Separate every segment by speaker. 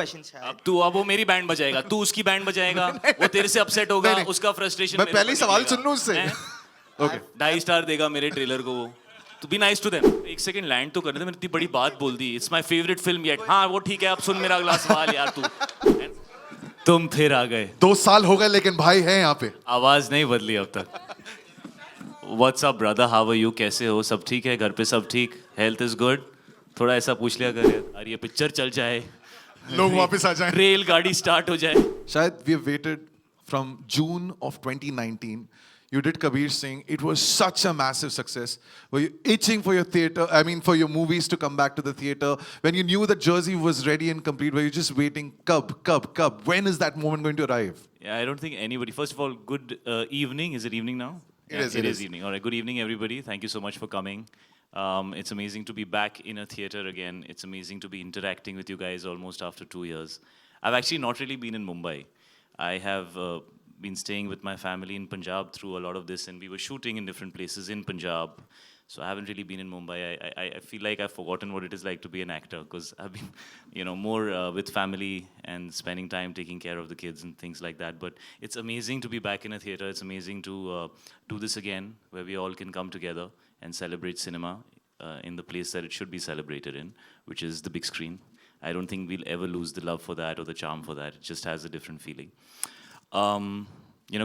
Speaker 1: Question शायद।
Speaker 2: अब वो मेरी बैंड बजाएगा, तू उसकी बैंड बजाएगा, वो तेरे से अपसेट होगा,
Speaker 3: नहीं।
Speaker 2: उसका फ्रस्ट्रेशन
Speaker 3: मैं पहले ही सवाल सुन लूं उससे।
Speaker 2: ओके 2.5 स्टार देगा मेरे ट्रेलर को वो। तो बी नाइस टू देम। एक सेकंड लैंड तो करने दे, मैंने इतनी बड़ी बात बोल दी। It's my favourite film yet. हाँ वो ठीक है, अब सुन मेरा अगला सवाल यार तू। तुम फिर आ गए।
Speaker 3: 2 साल हो गए लेकिन भाई है यहाँ पे।
Speaker 2: आवाज नहीं बदली अब तक। What's up brother, how are you, कैसे हो, सब ठीक है, घर पे सब ठीक, हेल्थ इज गुड? थोड़ा ऐसा पूछ लिया कर यार, ये पिक्चर चल जाए,
Speaker 3: लोग वापस आ जाएं।
Speaker 2: रेल गाड़ी स्टार्ट हो जाए।
Speaker 3: शायद we have waited from June of 2019. You did Kabir Singh. It was such a massive success. Were you itching for your theater? I mean, for your movies to come back to the theater? When you knew that Jersey was ready and complete, were you just waiting? Kab? When is that moment going to arrive?
Speaker 2: Yeah, I don't think anybody. First of all, good evening. Is it evening now?
Speaker 3: It is.
Speaker 2: Evening. All right. Good evening, everybody. Thank you so much for coming. It's amazing to be back in a theater again. It's amazing to be interacting with you guys almost after 2 years. I've actually not really been in Mumbai. I have been staying with my family in Punjab through a lot of this, and we were shooting in different places in Punjab. So I haven't really been in Mumbai. I feel like I've forgotten what it is like to be an actor because I've been, more with family and spending time taking care of the kids and things like that. But it's amazing to be back in a theater. It's amazing to do this again, where we all can come together and celebrate cinema in the place that it should be celebrated in, which is the big screen. I don't think we'll ever lose the love for that or the charm for that. It just has a different feeling.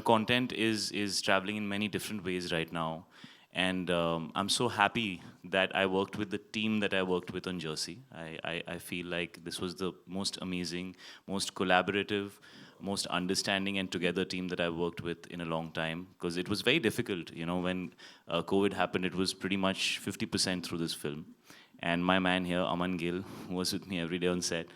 Speaker 2: Content is traveling in many different ways right now. And I'm so happy that I worked with the team that I worked with on Jersey. I feel like this was the most amazing, most collaborative, most understanding and together team that I've worked with in a long time. Because it was very difficult, when COVID happened, it was pretty much 50% through this film. And my man here, Aman Gill, who was with me every day on set,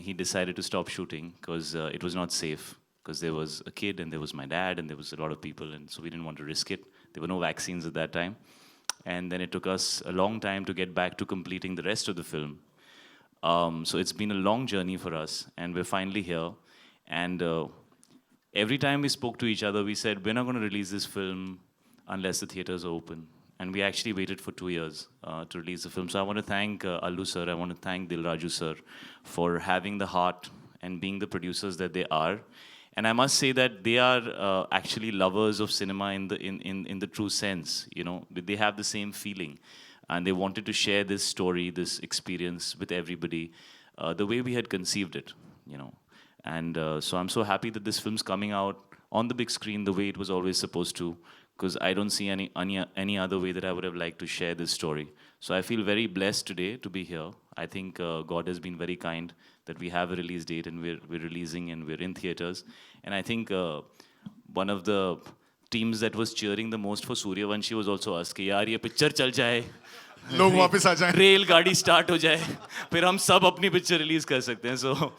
Speaker 2: he decided to stop shooting because it was not safe. Because there was a kid and there was my dad and there was a lot of people, and so we didn't want to risk it. There were no vaccines at that time. And then it took us a long time to get back to completing the rest of the film. So it's been a long journey for us, and we're finally here. And every time we spoke to each other, we said, we're not going to release this film unless the theaters are open. And we actually waited for 2 years to release the film. So I want to thank Allu sir, I want to thank Dil Raju sir for having the heart and being the producers that they are. And I must say that they are actually lovers of cinema in the true sense. They have the same feeling, and they wanted to share this story, this experience with everybody, the way we had conceived it. And so I'm so happy that this film's coming out on the big screen the way it was always supposed to, because I don't see any other way that I would have liked to share this story. So I feel very blessed today to be here. I think God has been very kind that we have a release date and we're releasing and we're in theaters. And I think one of the teams that was cheering the most for Suryavanshi was also us कि यार ये picture चल जाए,
Speaker 3: लोग वापस आ जाएं।
Speaker 2: Rail गाड़ी start हो जाए, फिर हम सब अपनी पिक्चर रिलीज कर सकते हैं. So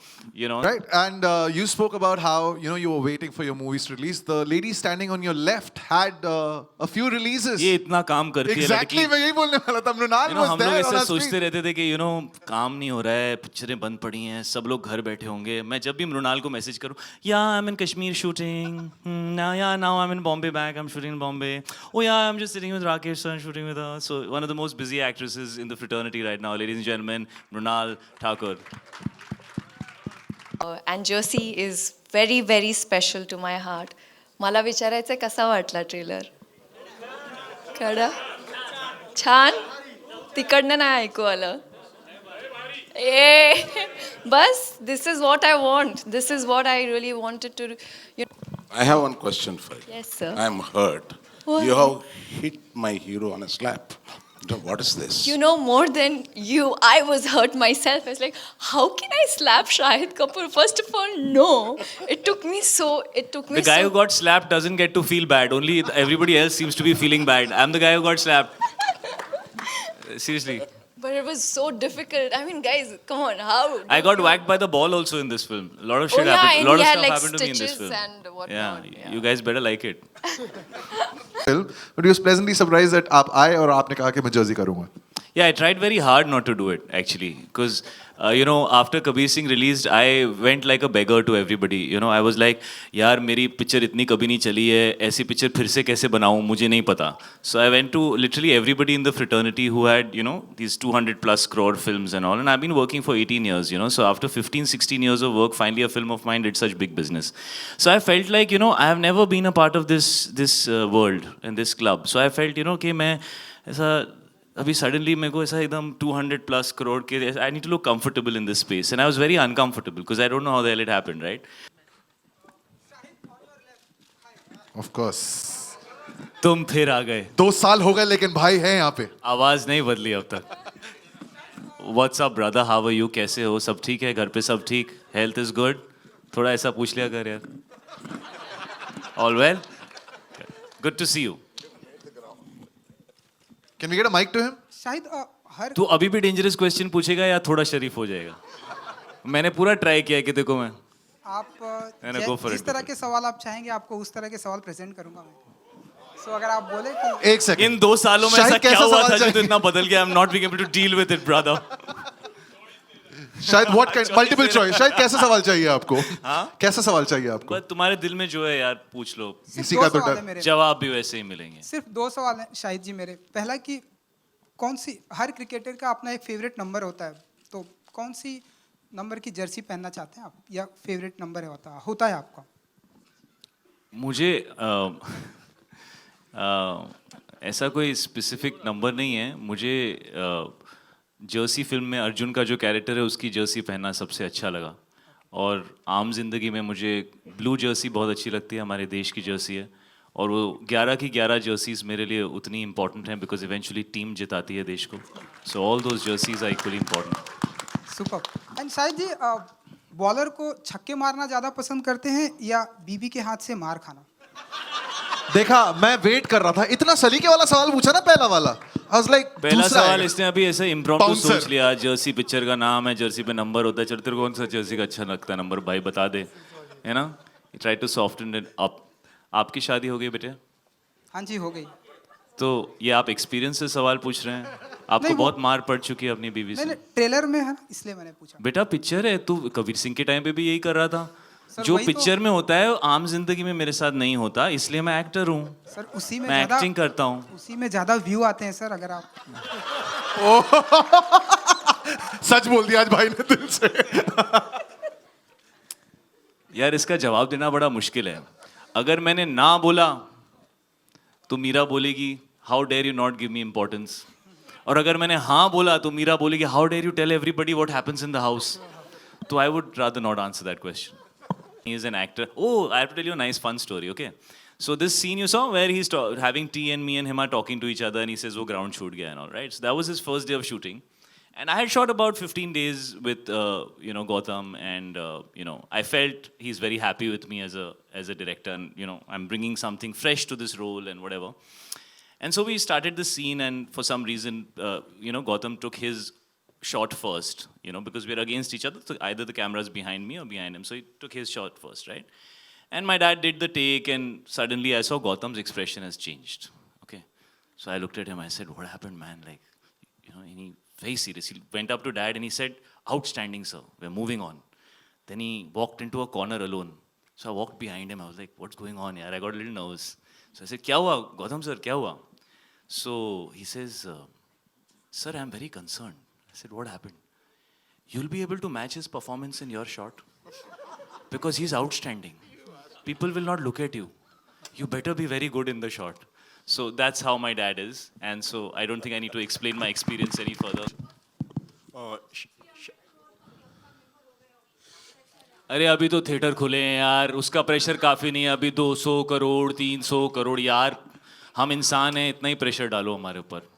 Speaker 3: Right, and you spoke about how you were waiting for your movies to release. The lady standing on your left had a few releases.
Speaker 2: ये इतना काम करती है
Speaker 3: Exactly,
Speaker 2: लड़की.
Speaker 3: मैं यही बोलने वाला था. मृणाल was
Speaker 2: हम लोग
Speaker 3: there on
Speaker 2: ऐसा
Speaker 3: our
Speaker 2: सोचते
Speaker 3: screen.
Speaker 2: रहते थे कि काम नहीं हो रहा है, पिक्चरें बंद पड़ी हैं, सब लोग घर बैठे होंगे. मैं जब भी मृणाल को मैसेज करूं, I'm in Kashmir shooting. Now I'm in Bombay back. I'm shooting in Bombay. I'm just sitting with Rakesh sir and shooting with her. So one of the most busy actresses in the fraternity right now, ladies and gentlemen, Mrunal Thakur.
Speaker 4: And Jersey is very, very special to my heart. मला विचारायचं कसा वाटला trailer? कडा? छान? तिकडनं नाही ऐकू आलं. बस, this is what I want. This is what I really wanted to.
Speaker 5: I have one question for you.
Speaker 4: Yes, sir.
Speaker 5: I'm hurt.
Speaker 4: What?
Speaker 5: You have hit my hero on a slap. What is this?
Speaker 4: More than you, I was hurt myself. I was like, how can I slap Shahid Kapoor? First of all, no. It took me.
Speaker 2: The guy who got slapped doesn't get to feel bad. Only everybody else seems to be feeling bad. I'm the guy who got slapped. Seriously.
Speaker 4: But it was so difficult. I mean, guys, come on, how?
Speaker 2: I got whacked by the ball also in this film. A lot of shit
Speaker 4: Oh, yeah,
Speaker 2: happened.
Speaker 4: and
Speaker 2: A lot
Speaker 4: he
Speaker 2: of
Speaker 4: had,
Speaker 2: stuff
Speaker 4: like,
Speaker 2: happened to me in this
Speaker 4: stitches
Speaker 2: film.
Speaker 4: and whatnot, yeah.
Speaker 2: You guys better like it.
Speaker 3: But he was pleasantly surprised that आप आए और आपने कहा कि मैं Jersey करूँगा.
Speaker 2: Yeah, I tried very hard not to do it actually, because after Kabir Singh released, I went like a beggar to everybody. I was like, यार मेरी पिक्चर इतनी कभी नहीं चली है, ऐसी पिक्चर फिर से कैसे बनाऊं, मुझे नहीं पता. So I went to literally everybody in the fraternity who had these 200 plus crore films and all, and I've been working for 18 years. So after 15-16 years of work, finally a film of mine did such big business. So I felt like I have never been a part of this world and this club. So I felt कि मैं ऐसा अभी suddenly मेरे को ऐसा एकदम 200 plus crore के I need to look comfortable in this space, and I was very uncomfortable because I don't know how the hell it happened, right?
Speaker 3: Of course.
Speaker 2: तुम फिर आ गए.
Speaker 3: 2 साल हो गए लेकिन भाई है यहाँ पे.
Speaker 2: आवाज नहीं बदली अब तक. What's up brother, how are you? कैसे हो? सब ठीक है? घर पे सब ठीक? Health is good? थोड़ा ऐसा पूछ लिया कर यार. All well? Good to see you.
Speaker 3: Can we get a mic to him?
Speaker 1: शायद हर
Speaker 2: तू अभी भी डेंजरस क्वेश्चन पूछेगा या थोड़ा शरीफ हो जाएगा? मैंने पूरा ट्राई किया है कि देखो मैं.
Speaker 1: आप
Speaker 2: go for
Speaker 1: जिस
Speaker 2: it,
Speaker 1: तरह
Speaker 2: go
Speaker 1: के सवाल आप चाहेंगे आपको उस तरह के सवाल प्रेजेंट करूंगा मैं. सो अगर आप बोले कि
Speaker 3: 1 सेकंड.
Speaker 2: इन 2 सालों में
Speaker 3: शाहिद,
Speaker 2: ऐसा क्या
Speaker 3: कैसा
Speaker 2: हुआ
Speaker 3: सवाल
Speaker 2: था जो तू
Speaker 3: चाहिए?
Speaker 2: इतना बदल गया? I am not being able to deal with it brother.
Speaker 3: शायद what kind? Multiple choice. शायद कैसा सवाल चाहिए आपको?
Speaker 2: हाँ?
Speaker 3: कैसा सवाल चाहिए आपको?
Speaker 2: बस तुम्हारे दिल में जो है यार पूछ लो.
Speaker 1: सिर्फ
Speaker 3: इसी
Speaker 1: 2
Speaker 3: का तो
Speaker 1: सवाल
Speaker 3: डर.
Speaker 1: है मेरे.
Speaker 2: जवाब भी वैसे ही मिलेंगे.
Speaker 1: सिर्फ 2 सवाल हैं शाहिद जी मेरे. पहला कि कौन सी, हर क्रिकेटर का अपना एक फेवरेट नंबर होता है, तो कौन सी नंबर की जर्सी पहनना चाहते हैं आप, या फेवरेट नंबर होता है आपका?
Speaker 2: मुझे ऐसा कोई स्पेसिफिक नंबर नहीं है. मुझे जर्सी फिल्म में अर्जुन का जो कैरेक्टर है उसकी जर्सी पहनना सबसे अच्छा लगा, और आम जिंदगी में मुझे ब्लू जर्सी बहुत अच्छी लगती है. हमारे देश की जर्सी है, और वो 11 की 11 जर्सीज मेरे लिए उतनी इंपॉर्टेंट हैं बिकॉज इवेंचुअली टीम जिताती है देश को. So all those jerseys are equally important.
Speaker 1: Super. And Shahid ji, bowler को छक्के मारना ज्यादा पसंद करते हैं या बीबी के हाथ से मार खाना?
Speaker 3: देखा, मैं वेट कर रहा था. इतना सलीके वाला सवाल पूछा ना पहला वाला. I was like,
Speaker 2: पहला
Speaker 3: दूसरा
Speaker 2: सवाल
Speaker 3: आएगा.
Speaker 2: इसने अभी ऐसे इम्प्रॉम्प्टू
Speaker 3: Bouncer.
Speaker 2: सोच लिया. जर्सी पिक्चर का नाम है, जर्सी पे नंबर होता है. चल तेरे को कौन सा जर्सी का अच्छा लगता है नंबर, भाई बता दे, है ना. Try to soften it up. आपकी शादी हो गई बेटे?
Speaker 1: हाँ जी, हो गई.
Speaker 2: तो ये आप एक्सपीरियंस से सवाल पूछ रहे हैं? आपको
Speaker 1: नहीं, वो-
Speaker 2: बहुत मार पड़ चुकी है अपनी बीवी
Speaker 1: मैंने
Speaker 2: से.
Speaker 1: ट्रेलर में है ना, इसलिए मैंने पूछा.
Speaker 2: बेटा पिक्चर है, तू कबीर सिंह के टाइम पे भी यही कर रहा था.
Speaker 1: सर,
Speaker 2: जो
Speaker 1: वही तो-
Speaker 2: पिक्चर में होता है वो आम जिंदगी में मेरे साथ नहीं होता, इसलिए मैं एक्टर हूँ.
Speaker 1: सर उसी में
Speaker 2: मैं
Speaker 1: ज्यादा
Speaker 2: एक्टिंग करता हूँ.
Speaker 1: उसी में ज्यादा व्यू आते हैं सर. अगर आप
Speaker 3: सच बोल दिया आज भाई ने दिल से.
Speaker 2: यार इसका जवाब देना बड़ा मुश्किल है. अगर मैंने ना बोला तो मीरा बोलेगी how dare you not give me importance, और अगर मैंने हाँ बोला तो मीरा बोलेगी how dare you tell everybody what happens in the house. तो I would rather not answer that question. He is an actor. Oh, I have to tell you a nice fun story, okay? So this scene you saw where he's having tea and me and him are talking to each other and he says, "Oh, ground shoot gaya," and all right. So that was his first day of shooting, and I had shot about 15 days with Gautam, and I felt he's very happy with me as a director, and I'm bringing something fresh to this role and whatever. And so we started the scene, and for some reason, Gautam took his shot first, because we're against each other, so either the camera's behind me or behind him, so he took his shot first, right? And my dad did the take, and suddenly I saw Gautam's expression has changed. Okay, so I looked at him, I said, what happened, man? Like, and he very serious, he went up to dad and he said, outstanding sir, we're moving on. Then he walked into a corner alone, so I walked behind him. I was like, what's going on here? I got a little nervous, so I said, kya hua Gautam sir, kya hua? So he says, sir, I'm very concerned. I said, what happened? You'll be able to match his performance in your shot because he's outstanding. People will not look at you. You better be very good in the shot. So that's how my dad is, and so I don't think I need to explain my experience any further. अरे अभी तो theatre खुले हैं यार, उसका pressure काफ़ी नहीं है. अभी 200 करोड़ 300 करोड़ यार, हम इंसान हैं, इतना ही प्रेशर डालो हमारे ऊपर.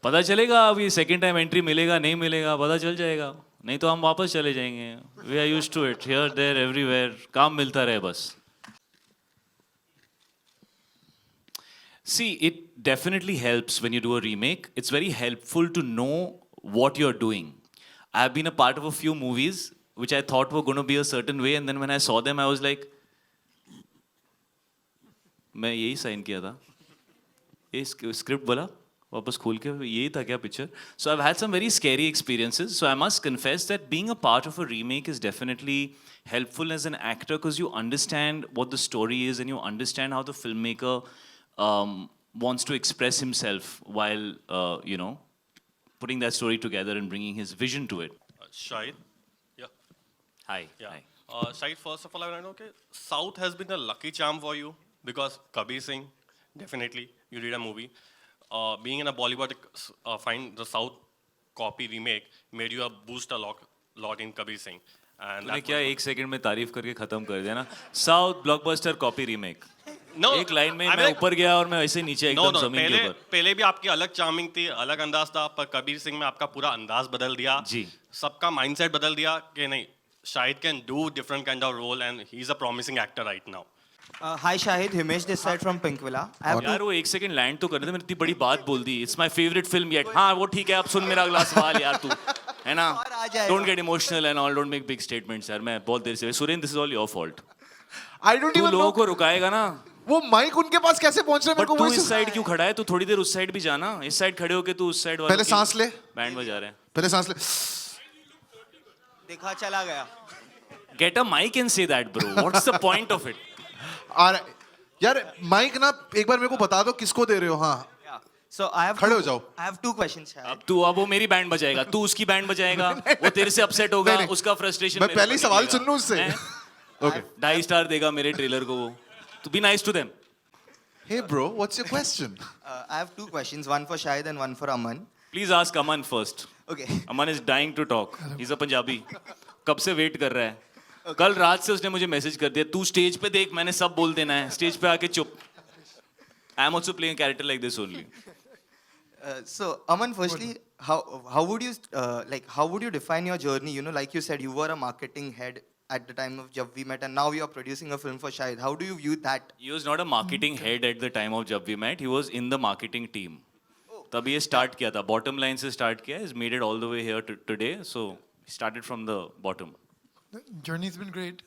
Speaker 2: पता चलेगा अभी सेकंड टाइम एंट्री मिलेगा नहीं मिलेगा, पता चल जाएगा. नहीं तो हम वापस चले जाएंगे. We are used to it, here there everywhere, काम मिलता रहे बस. See, it definitely helps when you do a remake. It's very helpful to know what you're doing. I have been a part of a few movies which I thought were going to be a certain way, and then when I saw them, I was like, मैं यही sign किया था. ये script बोला वापस खोल के यही था क्या picture. So I had some very scary experiences. So I must confess that being a part of a remake is definitely helpful as an actor because you understand what the story is and you understand how the filmmaker wants to express himself while putting that story together and bringing his vision to it.
Speaker 6: Shahid, yeah,
Speaker 2: Hi.
Speaker 6: yeah.
Speaker 2: Hi.
Speaker 6: Shahid, first of all, I want to know, okay, South has been a lucky charm for you because Kabir Singh, definitely, you did a movie. Being in a Bollywood, find the South copy remake made you a boost a lot in Kabir Singh. And
Speaker 2: तूने
Speaker 6: that
Speaker 2: क्या
Speaker 6: was-
Speaker 2: एक second में तारीफ करके खत्म कर दिया ना. South blockbuster copy remake.
Speaker 6: No,
Speaker 2: एक लाइन में
Speaker 6: I
Speaker 2: मैं
Speaker 6: mean,
Speaker 2: ऊपर गया और मैं ऐसे नीचे
Speaker 6: No,
Speaker 2: एकदम
Speaker 6: no,
Speaker 2: जमीन के
Speaker 6: पहले
Speaker 2: ऊपर.
Speaker 6: पहले भी आपकी अलग चार्मिंग थी, अलग अंदाज था, पर कबीर सिंह में आपका पूरा अंदाज बदल दिया.
Speaker 2: जी.
Speaker 6: सबका माइंडसेट बदल दिया कि नहीं, Shahid can do different kind of role and he is a promising actor right now.
Speaker 7: Hi Shahid, Himesh this side from Pinkvilla. I have
Speaker 2: यार वो एक सेकंड लैंड तो करने दे. मैंने इतनी बड़ी बात बोल दी. It's my favourite film yet. हाँ वो ठीक है. अब सुन मेरा अगला सवाल यार तू है ना.
Speaker 7: और आ जाएगा.
Speaker 2: Don't get emotional and all. Don't make big statements यार. मैं बहुत देर से Surendra this is all your fault.
Speaker 3: I don't
Speaker 2: तू
Speaker 3: even
Speaker 2: लोगों
Speaker 3: know.
Speaker 2: को रुकाएगा ना.
Speaker 3: वो माइक उनके पास कैसे पहुंच रहा है
Speaker 2: बट
Speaker 3: मेरे को
Speaker 2: तू
Speaker 3: वही
Speaker 2: इस साइड क्यों खड़ा है. तू थोड़ी देर उस साइड भी जाना. इस साइड खड़े होके तू उस साइड
Speaker 3: पहले सांस ले.
Speaker 2: बैंड बजा रहे हैं.
Speaker 3: पहले सांस ले.
Speaker 7: देखा चला गया.
Speaker 2: Get a mic and say that bro. What's the point of it.
Speaker 3: और यार माइक ना एक बार मेरे को बता दो किसको दे रहे हो. हाँ
Speaker 7: Yeah. So I have
Speaker 3: खड़े हो जाओ.
Speaker 7: I have two questions Shahid.
Speaker 2: अब वो मेरी बैंड बजाएगा. तू उसकी बैंड बजाएगा. वो तेरे से अपसेट होगा.
Speaker 3: नहीं, नहीं.
Speaker 2: उसका फ्रस्ट्रेशन.
Speaker 3: मैं पहले ही सवाल सुन लूं उससे. Okay.
Speaker 2: 2.5 स्टार देगा मेरे ट्रेलर को वो. तो be nice to them.
Speaker 3: Hey bro, what's your question?
Speaker 7: I have two questions, one for Shahid and one for Aman.
Speaker 2: Please ask Aman first.
Speaker 7: Okay.
Speaker 2: Aman is dying to talk. He is a Punjabi. कब से wait कर रहा है. कल रात से उसने मुझे मैसेज कर दिया तू स्टेज पे देख मैंने सब बोल देना है. स्टेज पे आके चुप. I am also playing character like this only.
Speaker 7: So Aman, firstly, how would you how would you define your journey? You know, like you said, you were a marketing head at the time of Jab We Met, and now you are producing a film for Shahid. How do you view that?
Speaker 2: He was not a marketing head at the time of Jab We Met. He was in the marketing team. तब ये start किया था. Bottom line से start किया. He's made it all the way here today. So he started from the bottom.
Speaker 8: The journey's been great.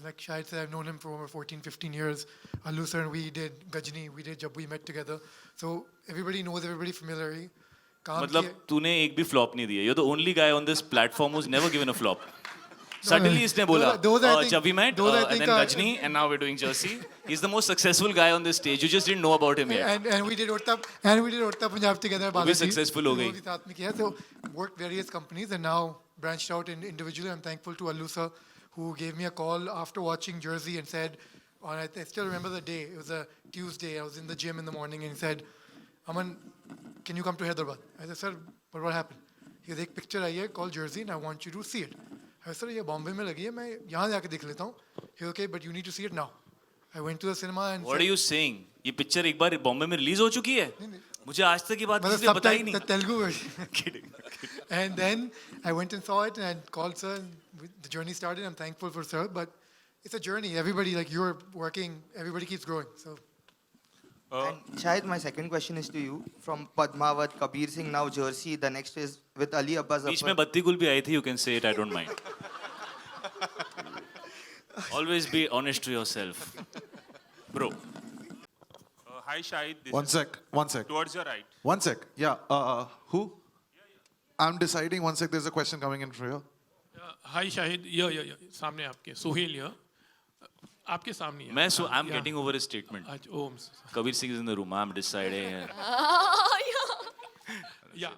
Speaker 8: Like Shahid said, I've known him for over 14, 15 years. Allu sir and we did Gajni, we did Jab We Met together. So everybody knows everybody familiarly. काम
Speaker 2: मतलब
Speaker 8: किए-
Speaker 2: तूने एक भी flop नहीं दिया. You're the only guy on this platform who's never given a flop. Suddenly इसने बोला
Speaker 8: those I think-
Speaker 2: Jab We Met
Speaker 8: those I
Speaker 2: and
Speaker 8: think
Speaker 2: then
Speaker 8: are-
Speaker 2: Gajni and now we're doing Jersey. He's the most successful guy on this stage. You just didn't know about him yet.
Speaker 8: and we did Orta Punjab together.
Speaker 2: वो भी
Speaker 8: Balaji.
Speaker 2: successful हो गई.
Speaker 8: वो भी साथ में किया. So worked various companies and now branched out individually. I'm thankful to Allu sir who gave me a call after watching Jersey and said, I still remember the day. It was a Tuesday. I was in the gym in the morning and he said, Aman, can you come to Hyderabad? I said, sir, but what happened? He said, एक picture आई है called Jersey and I want you to see it. I said, sir, ये बॉम्बे में लगी है. मैं यहाँ जाके देख लेता हूँ. He said, okay, but you need to see it now. I went to the cinema and
Speaker 2: What are you saying? ये पिक्चर एक बार बॉम्बे में रिलीज हो चुकी है. मुझे आज तक ये बात किसी ने
Speaker 8: मतलब
Speaker 2: बताई नहीं.
Speaker 8: the Telugu version. And then I went and saw it and called sir. And the journey started. I'm thankful for sir, but it's a journey. Everybody, like you're working, everybody keeps growing. So
Speaker 7: And Shahid, my second question is to you. From Padmavat, Kabir Singh, now Jersey. The next is with Ali Abbas
Speaker 2: बीच में
Speaker 7: Zafar.
Speaker 2: बत्ती गुल भी आई थी. You can say it. I don't mind. Always be honest to yourself, bro.
Speaker 9: Hi Shahid, this
Speaker 3: One
Speaker 9: is
Speaker 3: sec.
Speaker 9: towards your right.
Speaker 3: One sec. Yeah. Who? I'm deciding. One sec. There's a question coming in for you.
Speaker 9: Hi Shahid, yeah, सामने आपके Sohail here. आपके सामने है.
Speaker 2: I'm
Speaker 9: Yeah.
Speaker 2: getting over a statement.
Speaker 9: अच्छा, oh, I'm so sorry.
Speaker 2: Kabir Singh is in the room. I'm deciding.
Speaker 9: Yeah.